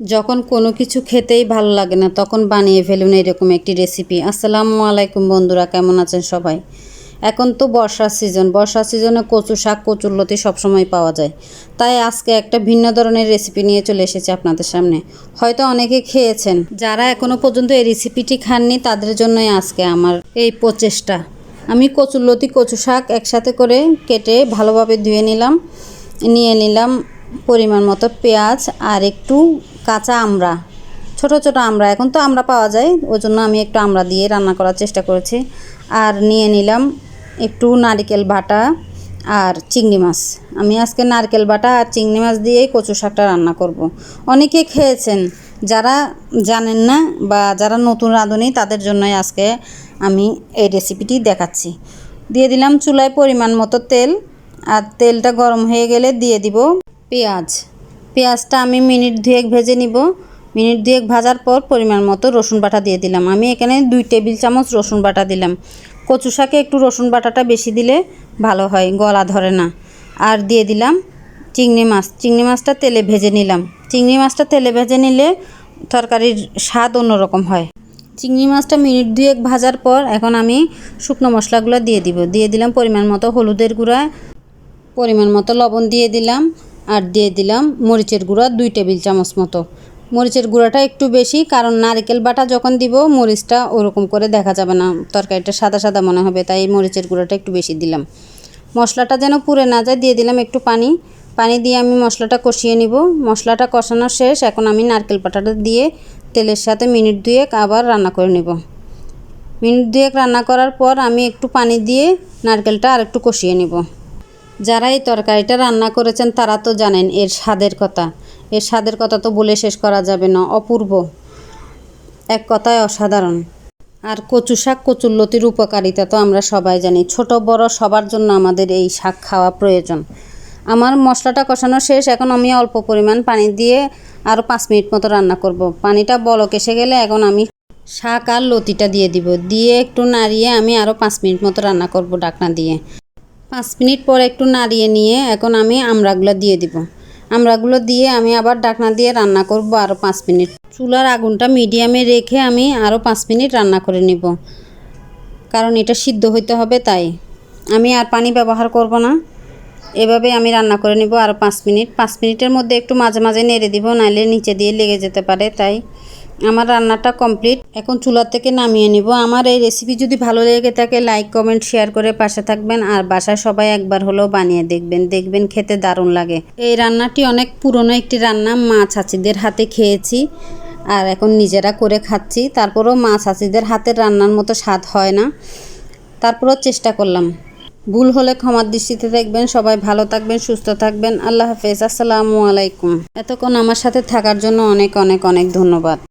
যখন কোনো কিছু খেতেই ভালো লাগে না তখন বানিয়ে ফেলুন এরকম একটি রেসিপি। আসসালামু আলাইকুম বন্ধুরা, কেমন আছেন সবাই? এখন তো বর্ষার সিজনে কচু শাক, কচুরলতি সবসময় পাওয়া যায়। তাই আজকে একটা ভিন্ন ধরনের রেসিপি নিয়ে চলে এসেছি আপনাদের সামনে। হয়তো অনেকে খেয়েছেন, যারা এখনও পর্যন্ত এই রেসিপিটি খাননি তাদের জন্যই আজকে আমার এই প্রচেষ্টা। আমি কচুরলতি, কচু শাক একসাথে করে কেটে ভালোভাবে ধুয়ে নিয়ে নিলাম পরিমাণ মতো পেঁয়াজ আর একটু কাঁচা আমড়া, ছোট ছোট আমড়া। এখন তো আমড়া পাওয়া যায়, ওই জন্য আমি একটু আমড়া দিয়ে রান্না করার চেষ্টা করেছি। আর নিয়ে নিলাম একটু নারকেল বাটা আর চিংড়ি মাছ। আমি আজকে নারকেল বাটা আর চিংড়ি মাছ দিয়েই কচু শাকটা রান্না করব। অনেকে খেয়েছেন, যারা জানেন না বা যারা নতুন রাঁধুনি তাদের জন্যই আজকে আমি এই রেসিপিটি দেখাচ্ছি। দিয়ে দিলাম চুলায় পরিমাণ মতো তেল, আর তেলটা গরম হয়ে গেলে দিয়ে দিব পেঁয়াজটা আমি মিনিট 2 ভেজে নিব। মিনিট 2 ভাজার পর পরিমাণ মতো রসুন বাটা দিয়ে দিলাম। আমি এখানে 2 টেবিল চামচ রসুন বাটা দিলাম। কচু শাকে একটু রসুন বাটাটা বেশি দিলে ভালো হয়, গলা ধরে না। আর দিয়ে দিলাম চিংড়ি মাছটা তেলে ভেজে নিলাম। চিংড়ি মাছটা তেলে ভেজে নিলে তরকারির স্বাদ অন্যরকম হয়। চিংড়ি মাছটা মিনিট 2 ভাজার পর এখন আমি শুকনো মশলাগুলো দিয়ে দিলাম পরিমাণ মতো হলুদের গুঁড়া, পরিমাণ মতো লবণ দিয়ে দিলাম, আর দিয়ে দিলাম মরিচের গুঁড়া 2 টেবিল চামচ মতো। মরিচের গুঁড়াটা একটু বেশি, কারণ নারকেল বাটা যখন দিব মরিচটা ওরকম করে দেখা যাবে না, তরকারিটা সাদা সাদা মনে হবে, তাই মরিচের গুঁড়াটা একটু বেশি দিলাম। মশলাটা যেন পুড়ে না যায় দিয়ে দিলাম একটু পানি দিয়ে আমি মশলাটা কষিয়ে নিব। মশলাটা কষানো শেষ, এখন আমি নারকেল বাটাটা দিয়ে তেলের সাথে মিনিট 2 আবার রান্না করে নেব। মিনিট 2 রান্না করার পর আমি একটু পানি দিয়ে নারকেলটা আর একটু কষিয়ে নেব। যারা এই তরকারিটা রান্না করেছেন তারা তো জানেন এর স্বাদের কথা তো বলে শেষ করা যাবে না, অপূর্ব, এক কথায় অসাধারণ। আর কচু শাক, কচুরলতির উপকারিতা তো আমরা সবাই জানি, ছোট বড় সবার জন্য আমাদের এই শাক খাওয়া প্রয়োজন। আমার মশলাটা কষানো শেষ, এখন আমি অল্প পরিমাণ পানি দিয়ে আরও 5 মিনিট মতো রান্না করব। পানিটা বলক এসে গেলে এখন আমি শাক আর লতিটা দিয়ে একটু নাড়িয়ে আমি আরও 5 মিনিট মতো রান্না করব ঢাকনা দিয়ে। 5 মিনিট পর একটু নাড়িয়ে নিয়ে এখন আমি আমড়াগুলো দিয়ে দিব। আমড়াগুলো দিয়ে আমি আবার ঢাকনা দিয়ে রান্না করব আরও 5 মিনিট। চুলার আগুনটা মিডিয়ামে রেখে আমি আরও 5 মিনিট রান্না করে নিব, কারণ এটা সিদ্ধ হইতে হবে, তাই আমি আর পানি ব্যবহার করব না। এভাবে আমি রান্না করে নিব আরও 5 মিনিট। 5 মিনিটের মধ্যে একটু মাঝে মাঝে নেড়ে দিব, নাইলে নিচে দিয়ে লেগে যেতে পারে। তাই আমার রান্নাটা কমপ্লিট, এখন চুলা থেকে নামিয়ে নিব। আমার এই রেসিপি যদি ভালো লেগে থাকে লাইক কমেন্ট শেয়ার করে পাশে থাকবেন, আর বাসায় সবাই একবার হলেও বানিয়ে দেখবেন খেতে দারুণ লাগে। এই রান্নাটি অনেক পুরনো একটি রান্না, মা চাচিদের হাতে খেয়েছি আর এখন নিজেরা করে খাচ্ছি। তারপরেও মা চাচিদের হাতের রান্নার মতো স্বাদ হয় না, তারপরেও চেষ্টা করলাম। ভুল হলে ক্ষমার দৃষ্টিতে দেখবেন। সবাই ভালো থাকবেন, সুস্থ থাকবেন। আল্লাহ হাফেজ, আসসালামু আলাইকুম। এতক্ষণ আমার সাথে থাকার জন্য অনেক অনেক অনেক ধন্যবাদ।